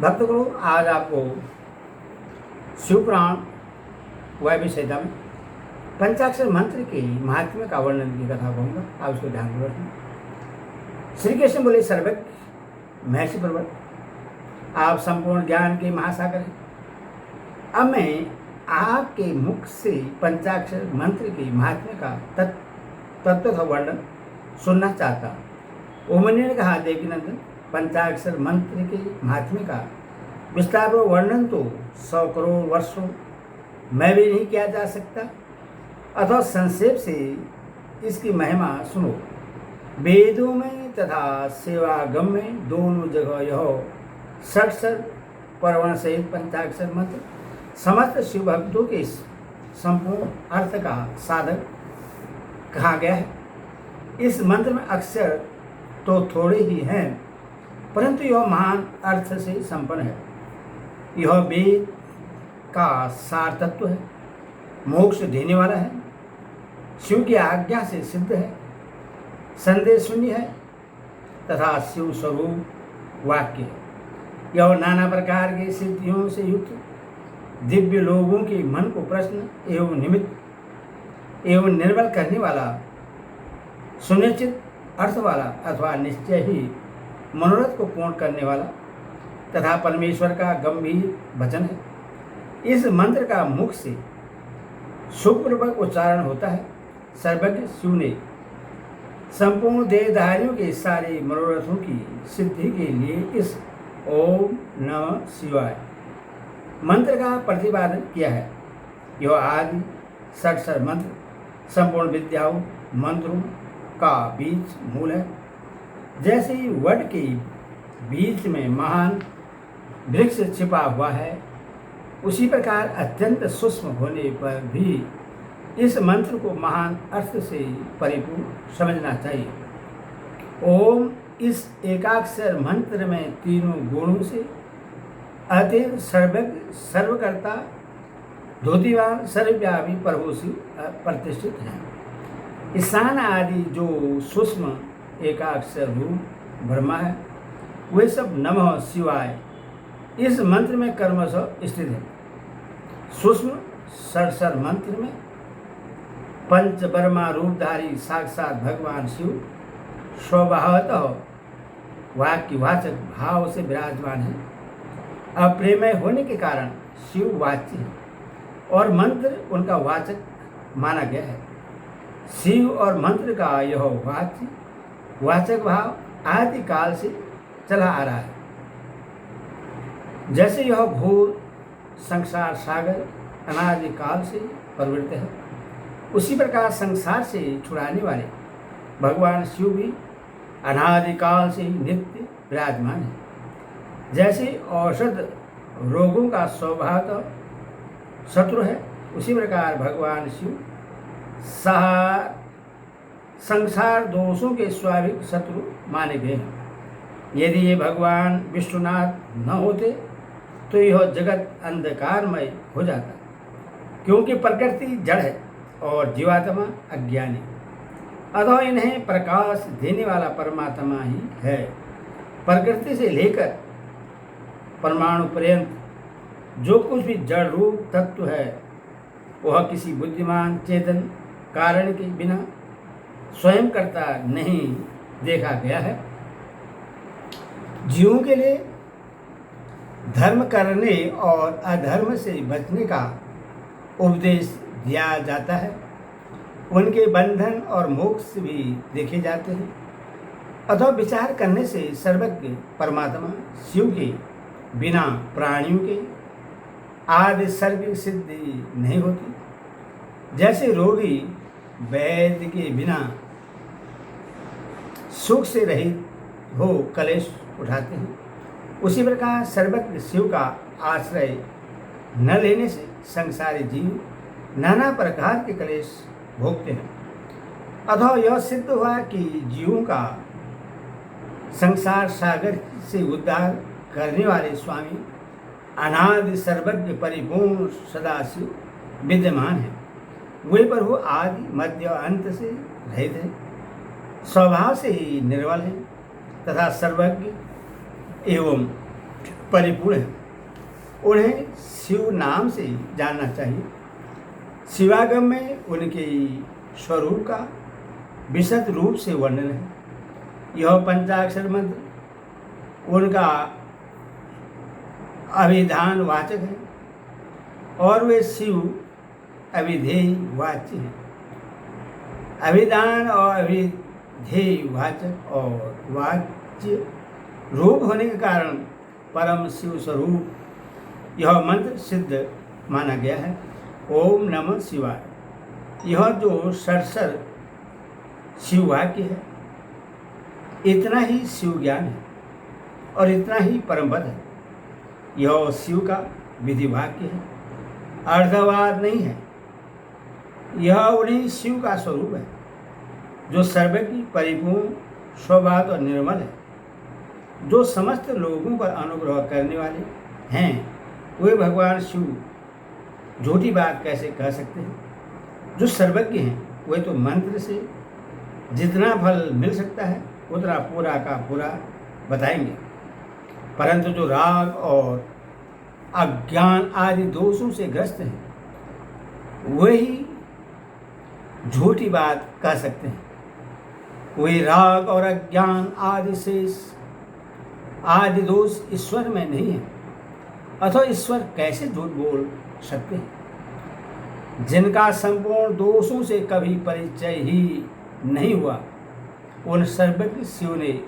भक्तगणों, आज आपको शिवपुराण वैभव संहिता में पंचाक्षर मंत्र के महात्म्य का वर्णन की कथा कहूँगा। आप उसको ध्यानपूर्वक सुनिए। श्री कृष्ण बोले, सर्वज्ञ महर्षि पर्वत, आप संपूर्ण ज्ञान के महासागर हैं। अब मैं आपके मुख से पंचाक्षर मंत्र के महात्म्य का तत्व वर्णन सुनना चाहता हूँ। उमनी ने कहा, देवीनंदन, पंचाक्षर मंत्र के महात्म्य का विस्तार वर्णन तो 100 करोड़ वर्षों में भी नहीं किया जा सकता, अथवा संक्षेप से इसकी महिमा सुनो। वेदों में तथा सेवागम में दोनों जगह यह षट्सर पर्वण सहित पंचाक्षर मंत्र समस्त शिव भक्तों के संपूर्ण अर्थ का साधक कहा गया है। इस मंत्र में अक्षर तो थोड़े ही हैं, परंतु यह महान अर्थ से संपन्न है। यह वेद का सार तत्व है, मोक्ष देने वाला है, शिव की आज्ञा से सिद्ध है, संदेश शून्य है तथा शिव स्वरूप वाक्य है। यह नाना प्रकार के सिद्धियों से युक्त दिव्य लोगों के मन को प्रश्न एवं निमित्त एवं निर्बल करने वाला, सुनिश्चित अर्थ वाला अथवा निश्चय ही मनोरथ को पूर्ण करने वाला तथा परमेश्वर का गंभीर वचन है। इस मंत्र का मुख से सुखपूर्वक उच्चारण होता है। सर्वज्ञ शिव ने संपूर्ण देहधारियों के सारे मनोरथों की सिद्धि के लिए इस ओम नमः शिवाय मंत्र का प्रतिपादन किया है। यह आदि षट्सर मंत्र संपूर्ण विद्याओं मंत्रों का बीज मूल है। जैसे ही वट के बीच में महान वृक्ष छिपा हुआ है, उसी प्रकार अत्यंत सूक्ष्म होने पर भी इस मंत्र को महान अर्थ से परिपूर्ण समझना चाहिए। ओम इस एकाक्षर मंत्र में तीनों गुणों से अत्यंत सर्वज्ञ, सर्वकर्ता, धोतीवान, सर्वव्यापी प्रभु शिव प्रतिष्ठित हैं। ईशान आदि जो सूक्ष्म एकाक्षर रूप ब्रह्मा है, वे सब नमः शिवाय इस मंत्र में कर्मशः स्थित है। सूक्ष्म षट्सर मंत्र में पंच ब्रह्मा रूपधारी साक्षात भगवान शिव स्वभावतः वाक्यवाचक भाव से विराजमान है। अप्रेमय होने के कारण शिव वाच्य है और मंत्र उनका वाचक माना गया है। शिव और मंत्र का यह वाचक भाव आदि काल से चला आ रहा है। जैसे यह घोर संसार सागर अनादि काल से प्रवृत्त है, उसी प्रकार संसार से छुड़ाने वाले भगवान शिव भी अनादि काल से नित्य विराजमान है। जैसे औषध रोगों का स्वभाव शत्रु है, उसी प्रकार भगवान शिव संसार दोषों के स्वाभाविक शत्रु माने गए हैं। यदि ये भगवान विष्णुनाथ न होते तो यह जगत अंधकारमय हो जाता, क्योंकि प्रकृति जड़ है और जीवात्मा अज्ञानी, अतः इन्हें प्रकाश देने वाला परमात्मा ही है। प्रकृति से लेकर परमाणु पर्यंत जो कुछ भी जड़ रूप तत्व है, वह किसी बुद्धिमान चेतन कारण के बिना स्वयं करता नहीं देखा गया है। जीवों के लिए धर्म करने और अधर्म से बचने का उपदेश दिया जाता है। उनके बंधन और मोक्ष भी देखे जाते हैं। अथवा विचार करने से सर्वज्ञ परमात्मा शिव के बिना प्राणियों के आदि सर्व सिद्धि नहीं होती। जैसे रोगी वैद्य के बिना सुख से रहित हो कलेश उठाते हैं, उसी प्रकार सर्वज्ञ शिव का आश्रय न लेने से संसारी जीव नाना प्रकार के कलेश भोगते हैं। अथवा यह सिद्ध हुआ कि जीवों का संसार सागर से उद्धार करने वाले स्वामी अनादि सर्वज्ञ परिपूर्ण सदाशिव विद्यमान है। वे प्रभु आदि मध्य अंत से रहित है, स्वभाव से ही निर्बल है तथा सर्वज्ञ एवं परिपूर्ण है, उन्हें शिव नाम से जानना चाहिए। शिवागम में उनके स्वरूप का विशद रूप से वर्णन है। यह पंचाक्षर मंत्र उनका अभिधान वाचक है और वे शिव अभिधेय वाच्य हैं। अभिधान और अभिधेय वाचक और वाच्य रूप होने के कारण परम शिव स्वरूप यह मंत्र सिद्ध माना गया है। ओम नमः शिवाय, यह जो सरसर शिव वाक्य है, इतना ही शिव ज्ञान है और इतना ही परमपद है। यह शिव का विधि वाक्य है, अर्धवाद नहीं है। यह उन्हीं शिव का स्वरूप है जो सर्वज्ञ, परिपूर्ण, स्वभाव और निर्मल है, जो समस्त लोगों पर अनुग्रह करने वाले हैं। वे भगवान शिव झूठी बात कैसे कह सकते हैं? जो सर्वज्ञ हैं वे तो मंत्र से जितना फल मिल सकता है उतना पूरा का पूरा बताएंगे, परंतु जो राग और अज्ञान आदि दोषों से ग्रस्त हैं वही झूठी बात कह सकते हैं। वे राग और अज्ञान आदि दोष ईश्वर में नहीं है, अथवा ईश्वर कैसे झूठ बोल सकते हैं? जिनका संपूर्ण दोषों से कभी परिचय ही नहीं हुआ, उन सर्वज्ञ शिव ने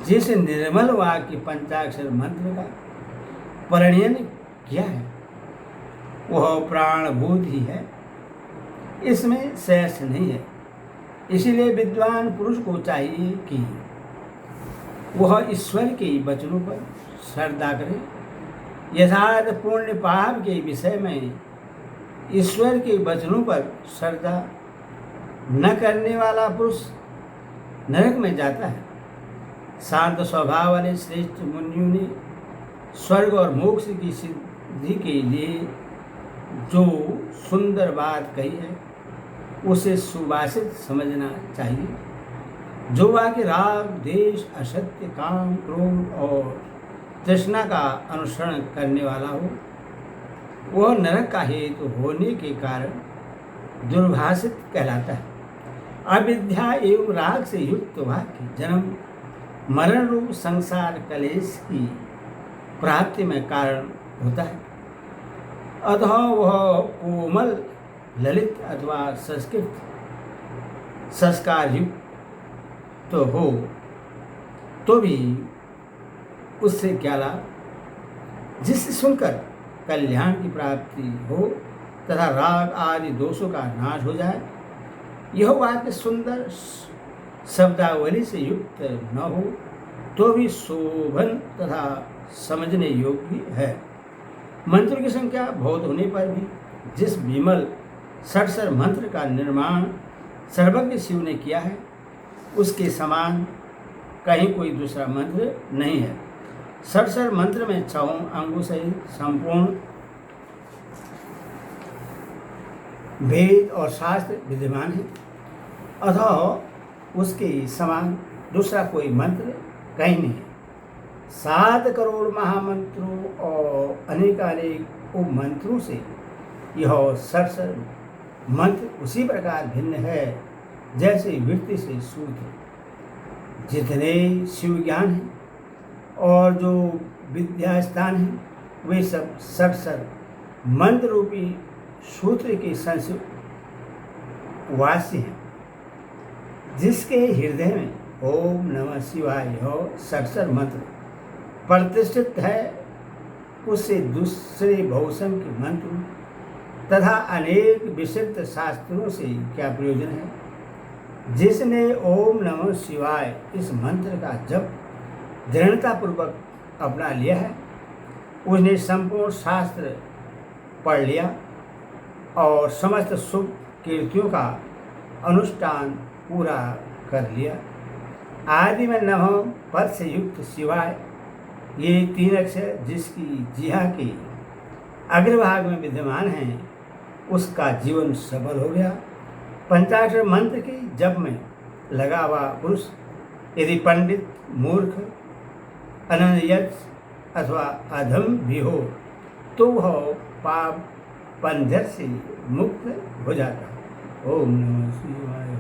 जिस निर्मल वाक्य पंचाक्षर मंत्र का परिणयन किया है वह प्राणभूत ही है, इसमें शेष नहीं है। इसीलिए विद्वान पुरुष को चाहिए कि वह ईश्वर के वचनों पर श्रद्धा करे। यथार्थ पुण्य पाप के विषय में ईश्वर के वचनों पर श्रद्धा न करने वाला पुरुष नरक में जाता है। शांत स्वभाव वाले श्रेष्ठ मुनियों ने स्वर्ग और मोक्ष की सिद्धि के लिए जो सुंदर बात कही है उसे सुभाषित समझना चाहिए। जो वाक्य राग, द्वेष, असत्य, काम, क्रोध और तृष्णा का अनुसरण करने वाला हो वह नरक का हेतु होने के कारण दुर्भाषित कहलाता है। अविद्या एवं राग से युक्त वाक्य जन्म मरण रूप संसार कलेश की प्राप्ति में कारण होता है। अतः वह कोमल, ललित अथवा संस्कृत संस्कार युक्त तो हो तो भी उससे क्या लाभ? जिससे सुनकर कल्याण की प्राप्ति हो तथा राग आदि दोषों का नाश हो जाए। यह वाक्य सुंदर शब्दावली से युक्त न हो तो भी शोभन तथा समझने योग्य है। मंत्र की संख्या बहुत होने पर भी जिस विमल सरसर मंत्र का निर्माण सर्वज्ञ शिव ने किया है उसके समान कहीं कोई दूसरा मंत्र नहीं है। सरसर मंत्र में 6 अंगों सहित संपूर्ण वेद और शास्त्र विद्यमान है, अतः उसके समान दूसरा कोई मंत्र कहीं नहीं है। 7 करोड़ महामंत्रों और अनेकानेक उपमंत्रों से यह सरसर मंत्र उसी प्रकार भिन्न है जैसे वृत्ति से सूत्र। जितने शिव ज्ञान हैं और जो विद्यास्थान हैं वे सब सरसर मंत्र रूपी सूत्र के संस्कृत वास्य हैं। जिसके हृदय में ओम नमः शिवाय यह सरसर मंत्र प्रतिष्ठित है उससे दूसरे भौसम के मंत्र तथा अनेक विशिष्ट शास्त्रों से क्या प्रयोजन है? जिसने ओम नमः शिवाय इस मंत्र का जप दृढ़तापूर्वक अपना लिया है उसने संपूर्ण शास्त्र पढ़ लिया और समस्त शुभ कीर्तियों का अनुष्ठान पूरा कर लिया। आदि में नमः पद से युक्त शिवाय ये 3 अक्षर जिसकी जिहा के अग्रभाग में विद्यमान हैं उसका जीवन सफल हो गया। पंचाक्षर मंत्र के जप में लगा हुआ पुरुष यदि पंडित, मूर्ख, अनन्यज अथवा अधम भी हो तो वह पाप बंधन से मुक्त हो जाता है। ओम नमः शिवाय।